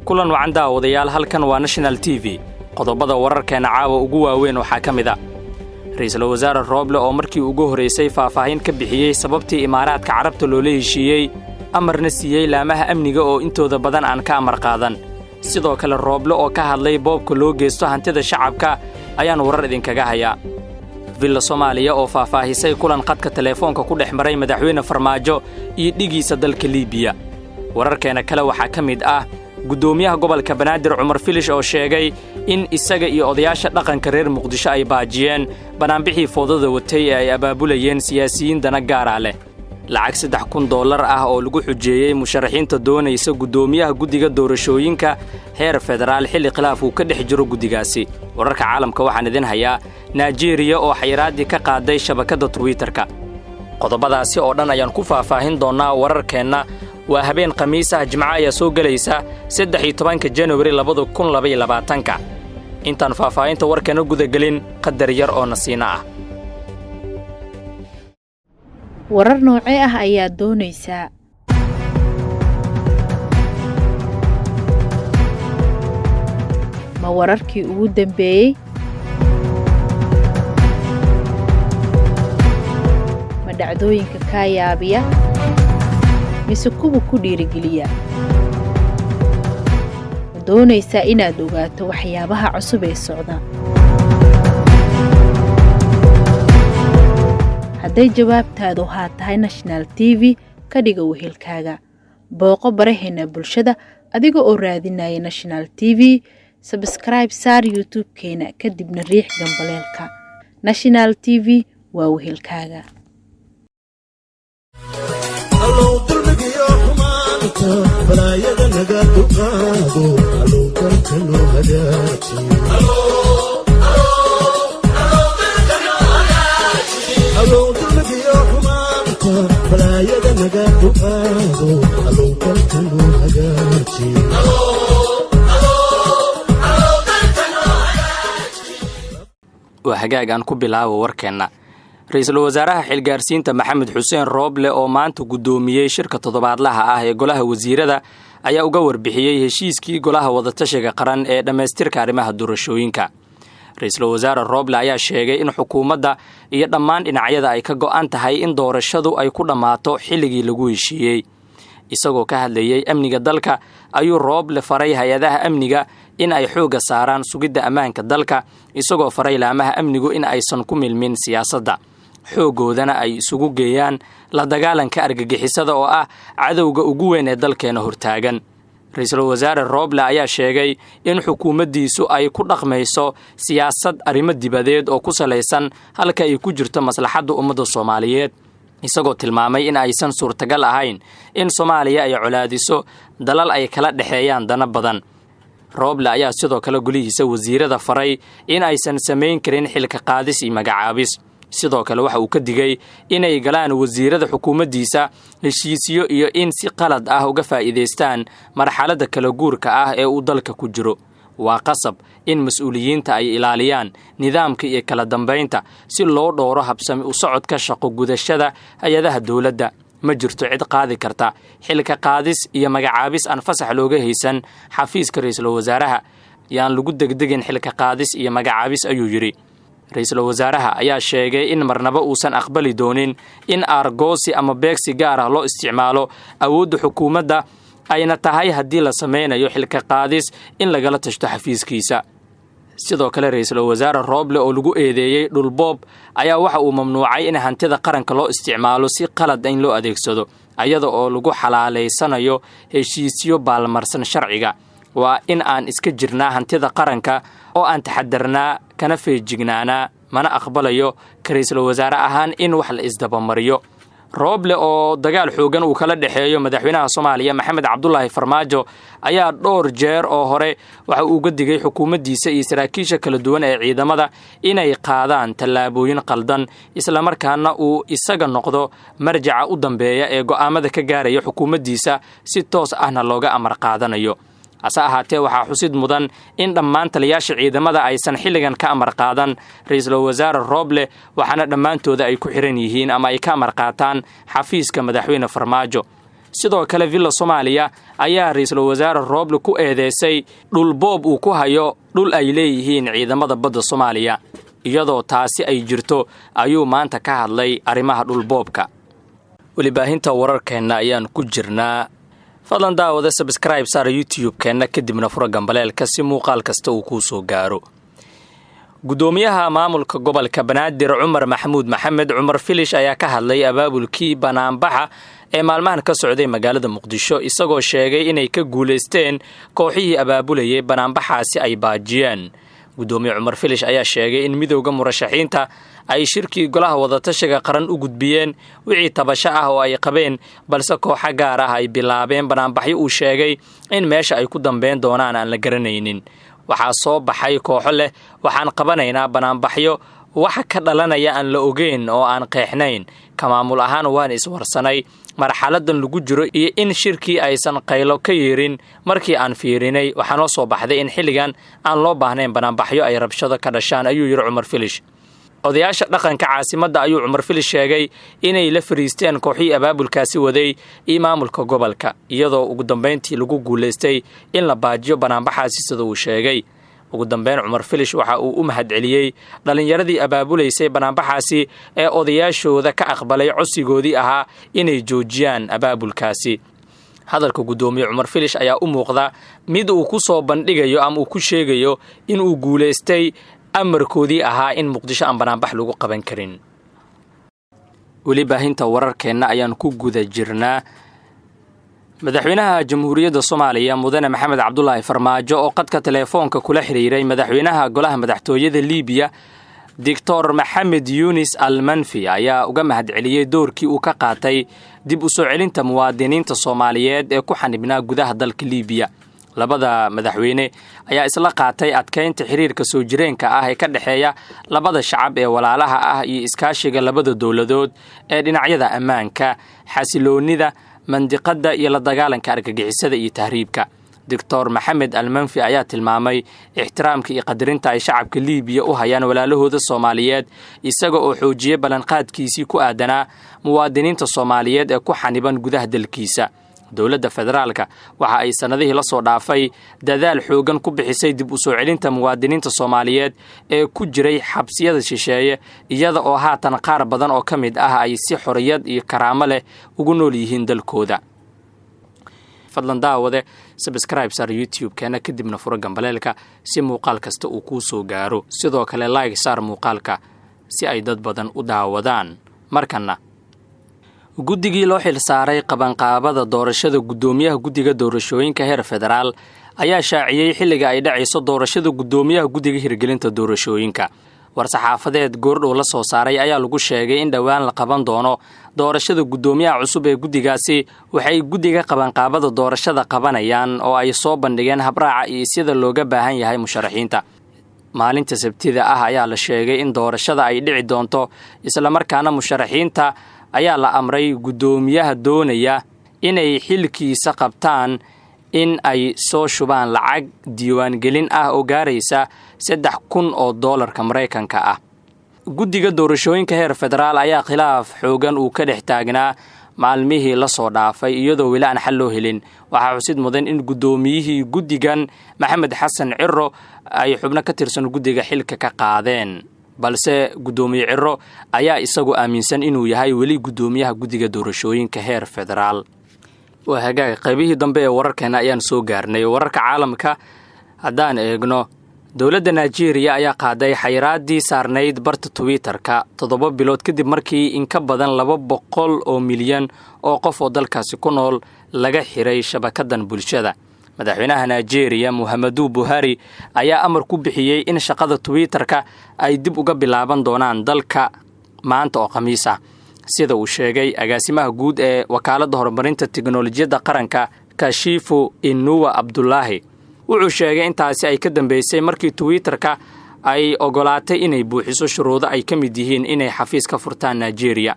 kulan wacan daawadayaal halkan waa National TV qodobada wararkeena caawa ugu waaweyn waxaa kamid ah ra'iisul wasaare Roble oo markii ugu horeysay faahfaahin ka bixiyay sababtii Imaaraadka Carabta loo leeyshiyay amarna siiyay laamaha amniga oo intooda badan aan ka amar qaadan sidoo kale Roble oo ka hadlay boobka loo geesto hantida shacabka ayaan warar idinkaga hayaa villa Soomaaliya oo faahfaahisay kulan qadka telefoonka ku dhexmaray madaxweyne Farmaajo iyo dhigiisa dalka Liibiya wararkeena kale waxaa kamid ah gudoomiyaha gobolka Banaadir Cumar Filish oo sheegay in isaga iyo odayaasha dhaqanka reer Muqdisho ay baajiyeen banaanbixii foodada watay ee ay abaabulayeen siyaasiyiin dana gaar ah leh lacag $3,000 ah oo lagu xujeeyay musharaxiinta doonaysa gudoomiyaha guddiga doorashooyinka heer federaal xilli khilaaf uu ka dhex jiro guddigaasi wararka caalamka waxaan idin hayaa Nigeria oo xayiraadii ka qaaday shabakada Twitterka qodobadaasi oo dhan ayaan ku faahfaahin doonaa wararkeena waa habeen khamiis ah Jimcaha ayaa soo galaysa 13 January 2022 intaan faahfaahinta warkeena guda galin qadar yar oo nasiina ah warar noocee ah ayaa doonaysa ma wararkii ugu dambeeyay ma dhacdooyinka ka yaabiya mise kuwa ku dhiirigeliya doonaysa inaad ogaato waxyaabaha cusub ee socda hadday jawaabtaadu haa tahay National TV ka dhiga wehelkaaga booqo baraheena bulshada adiga oo raadinaya National TV subscribe saar YouTube-keena kadibna riix gambaleelka National TV waa wehelkaaga balaayada naga duqaado dalka loo hagaajiyo balaayada naga duqaado dalka loo hagaajiyo waa hagaagan ku bilaabo warkeena ra'iisul wasaaraha xilgaarsiinta Maxamed Xuseen Roble oo maanta gudoomiyay shirka toddobaadlaha ah ee golaha wasiirada ayaa uga warbixiyay heshiiskii golaha wadatashiga qaran ee dhameystirka arrimaha doorashooyinka ra'iisul wasaare Roble ayaa sheegay in xukuumadda iyo dhammaan dhinacyada ay ka go'an tahay in doorashadu ay ku dhamaato xilligii lagu heshiiyay isagoo ka hadlayay amniga dalka ayuu Roble faray hay'adaha amniga in ay xooga saaraan sugidda ammaanka dalka isagoo faray laamaha amnigu in aysan ku milmin siyaasadda xoogoodana ay isugu geeyaan la dagaalanka argagixisada oo ah cadowga ugu weyn ee dalkeena hortaagan ra'iisul wasaare Roble ayaa sheegay in xukuumaddiisu ay ku dhaqmayso siyaasad arrimo dibadeed oo ku saleysan halka ay ku jirto maslaxadda ummadda Soomaaliyeed isagoo tilmaamay in aysan suurtagal ahayn in Soomaaliya ay colaadiso dalal ay kala dhaxeeyaan dana badan Roble ayaa sidoo kale golihiisa wasiirada faray in aysan sameyn karin xilka qaadis iyo magacaabis sidoo kale waxa uu ka digay inay galaan wasiirada xukuumaddiisa heshiisiyo iyo in si qalad ah uga faa'iideystaan marxaladda kala guurka ah ee uu dalka ku jiro waa qasab in mas'uuliyiinta ay ilaaliyaan nidaamka iyo kala dambeynta si loo dhowro habsami u socodka shaqo gudashada hay'adaha dawladda ma jirto cid qaadi karta xilka qaadis iyo magacaabis aan fasax looga haysan xafiiska ra'iisul wasaaraha yaan lagu degdegin xilka qaadis iyo magacaabis ayuu yiri ra'iisul wasaaraha ayaa sheegay in marnaba uusan aqbali doonin in argoosi ama beegsi gaar ah loo isticmaalo awoodda xukuumadda ayna tahay haddii la sameynayo xilka qaadis in lagala tashto xafiiskiisa sidoo kale ra'iisul wasaare Roble oo lagu eedeeyay dhulboob ayaa waxa uu mamnuucay in hantida qaranka loo isticmaalo si qalad in loo adeegsado ayada oo lagu xalaaleysanayo heshiisyo baalmarsan sharciga waa in aan iska jirnaa hantida qaranka oo aan taxadarnaa kana feejignaanaa mana aqbalayo ra'iisul wasaare ahaan in wax la isdabamariyo Roble oo dagaal xoogan uu kala dhaxeeyo madaxweynaha Soomaaliya Maxamed Cabdullaahi Farmaajo ayaa dhowr jeer oo hore waxa uu uga digay xukuumaddiisa iyo saraakiisha kala duwan ee ciidamada inay qaadaan tallaabooyin qaldan isla markaana uu isaga noqdo marjaca u dambeeya ee go'aamada ka gaaraya xukuumaddiisa si toos ahna looga amar qaadanayo asa ahaatee waxaa xusid mudan in dhammaan taliyaasha ciidamada aysan xilligan ka amar qaadan ra'iisul wasaare Roble waxaana dhammaantooda ay ku xiran yihiin ama ay ka amar qaataan xafiiska madaxweyne Farmaajo sidoo kale villa Soomaaliya ayaa ra'iisul wasaare Rooble ku eedeysay dhul boob uu ku hayo dhul ay leeyihiin ciidamada badda Soomaaliya iyadoo taasi ay jirto ayuu maanta ka hadlay arrimaha dhul boobka walibaahinta wararkeena ayaan ku jirnaa fadlan daawada subscribe saar YouTube-keena kadibna furo gambaleelka si muuqaal kasta uu ku soo gaaro gudoomiyaha maamulka gobolka Banaadir Cumar Maxamuud Maxamed Cumar Filish ayaa ka hadlay abaabulkii banaanbaxa ee maalmahan ka socday magaalada Muqdisho isagoo sheegay inay ka guuleysteen kooxihii abaabulayay banaanbaxaasi ay baajiyeen gudoomiye Cumar Filish ayaa sheegay in midowga murashaxiinta ay shirkii golaha wadatashiga qaran u gudbiyeen wixii tabasho ah oo ay qabeen balse kooxa gaar ah ay bilaabeen banaanbaxyo uu sheegay in meesha ay ku dambeyn doonaan aan la garanaynin waxaa soo baxay kooxo leh waxaan qabanaynaa banaanbaxyo waxa ka dhalanaya aan la ogeyn oo aan qeexnayn kamaamul ahaan waan iswarsanay marxaladan lagu jiro iyo in shirkii aysan qaylo ka yeerin markii aan fiirinay waxaa noo soo baxday in xilligan aan loo baahnayn banaanbaxyo ay rabshado ka dhashaan ayuu yiri Cumar Filish odayaasha dhaqanka caasimadda ayuu Cumar Filish sheegay inay la fariisteen kooxii abaabulkaasi waday maamulka gobolka iyadoo ugu dambeyntii lagu guuleystay in la baajiyo banaanbaxaasi sida uu sheegay ugu dambeyn Cumar Filish waxa uu u mahadceliyay dhalinyaradii abaabulaysay banaanbaxaasi ee odayaashooda ka aqbalay codsigoodii ahaa inay joojiyaan abaabulkaasi hadalka gudoomiye Cumar Filish ayaa u muuqda mid uu ku soo bandhigayo ama uu ku sheegayo in uu guuleystay amarkoodii ahaa in Muqdisho aan banaanbax lagu qaban karin walibaahinta wararkeena ayaan ku guda jirnaa madaxweynaha jamhuuriyadda Soomaaliya mudane Maxamed Cabdullaahi Farmaajo oo qadka telefoonka kula xiriiray madaxweynaha golaha madaxtooyada Liibiya Dr. Maxamed Yunis Al-Manfi ayaa uga mahadceliyay doorkii uu ka qaatay dib u soo celinta muwaadiniinta Soomaaliyeed ee ku xanibnaa gudaha dalka Liibiya labada madaxweyne ayaa isla qaatay adkeynta xiriirka soo jireenka ah ee ka dhaxeeya labada shacab ee walaalaha ah iyo iskaashiga labada dawladood ee dhinacyada ammaanka xasiloonida mandiqada iyo la dagaalanka argagixisada iyo tahriibka Dr. Maxamed Al-Manfi ayaa tilmaamay ixtiraamka iyo qadarinta ay shacabka Liibiya u hayaan walaalahooda Soomaaliyeed isaga oo xoojiyay balanqaadkiisii ku aadanaa muwaadiniinta Soomaaliyeed ee ku xaniban gudaha dalkiisa dawladda federaalka waxa ay sanadihii la soo dhaafay dadaal xoogan ku bixisay dib u soo celinta muwaadiniinta Soomaaliyeed ee ku jiray xabsiyada shisheeye iyada oo haatan qaar badan oo ka mid ah ay si xorriyad iyo karaamo leh ugu nool yihiin dalkooda fadlan daawade subscribe sar YouTube-keena kadibna furo gambaleelka si muuqaal kasta uu ku soo gaaro sidoo kale like sar muuqaalka si ay dad badan u daawadaan markana guddigii loo xil saaray qabanqaabada doorashada gudoomiyaha guddiga doorashooyinka heer federaal ayaa shaaciyay xilliga ay dhacayso doorashada gudoomiyaha guddiga hirgelinta doorashooyinka war-saxaafadeed goordhow la soo saaray ayaa lagu sheegay in dhowaan la qaban doono doorashada gudoomiyaha cusub ee guddigaasi waxay guddiga qabanqaabada doorashada qabanayaan oo ay soo bandhigeen habraaca iyo sida looga baahan yahay musharaxiinta maalinta sabtida ah ayaa la sheegay in doorashada ay dhici doonto isla markaana musharaxiinta ayaa la amray gudoomiyaha doonaya inay xilkiisa qabtaan in ay soo shubaan lacag diiwaangelin ah oo gaaraysa $3,000 Mareykanka ah guddiga doorashooyinka heer federaal ayaa khilaaf xoogan uu ka dhex taagnaa maalmihii la soo dhaafay iyadoo weli aan xal loo helin waxaa xusid mudan in gudoomiyihii guddigan Maxamed Xasan Ciro ay xubno ka tirsan guddiga xilka ka qaadeen balse gudoomiye Ciro ayaa isagu aaminsan inuu yahay weli gudoomiyaha guddiga doorashooyinka heer federaal waa hagaag qaybihii dambe ee wararkeena ayaan soo gaarnay wararka caalamka haddaan eegno dowladda Nigeria ayaa qaaday xayiraadii saarnayd barta Twitter-ka 7 bilood kadib markii in ka badan 200 oo milyan oo qof oo dalkaasi ku nool laga xiray shabakadan bulshada madaxweynaha Nigeria Muhammadu Buhari ayaa amar ku bixiyay in shaqada Twitter-ka ay dib uga bilaaban doonaan dalka maanta oo Khamiis ah sida uu sheegay agaasimaha guud ee wakaaladda horumarinta tiknoolajiyadda qaranka Kashifu Inuwa Abdullahi wuxuu sheegay intaasi ay ka dambeysay markii Twitter-ka ay ogolaatay inay buuxiso shuruudo ay ka mid yihiin inay xafiis ka furtaan Nigeria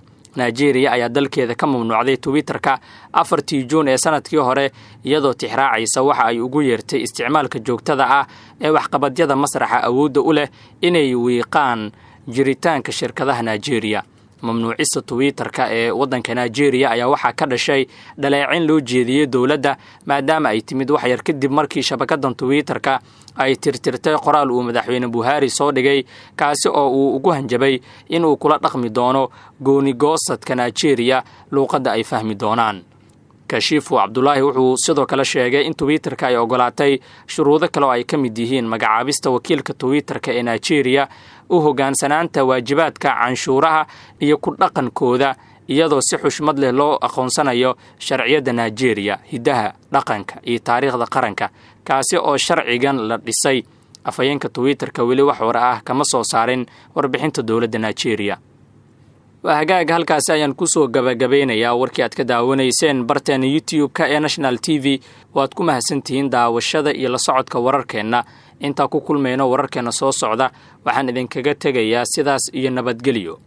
ayaa dalkeeda ka mamnuucday Twitter-ka 4 Juun ee sanadkii hore iyadoo tixraacaysa waxa ay ugu yeertay isticmaalka joogtada ah ee waxqabadyada masraxa awoodda u leh inay wiiqaan jiritaanka shirkadaha Nigeria mamnuucista Twitter-ka ee waddanka Nigeria ayaa waxaa ka dhashay dhaleecin loo jeediyay dowladda maadaama ay timid wax yar kadib markii shabakadan Twitter-ka ay tirtirtay qoraal uu madaxweyne Buhari soo dhigay kaasi oo uu ugu hanjabay inuu kula dhaqmi doono gooni-goosadka Nigeria luuqadda ay fahmi doonaan. Kashifu Abdullahi wuxuu sidoo kale sheegay in Twitter-ka ay ogolaatay shuruudo kale oo ay ka mid yihiin magacaabista wakiilka Twitter-ka ee Nigeria u hoggaansanaanta waajibaadka canshuuraha iyo ku dhaqankooda iyadoo si xushmad leh loo aqoonsanayo sharciyada Nigeria, hidaha, dhaqanka iyo taariikhda qaranka kaasi oo sharcigan la dhisay. Afhayeenka Twitter-ka weli wax war ah kama soo saarin warbixinta dowladda Nigeria. hagaag halkaas ayaan ku soo gabagabeynayaa warkii aad ka daawanayseen barteena YouTube-ka ee National TV. waad ku mahadsantihiin daawashada iyo la socodka wararkeena. inta ku kulmayno wararkeena soo socda waxaan idinkaga tegayaa sidaas iyo nabadgelyo.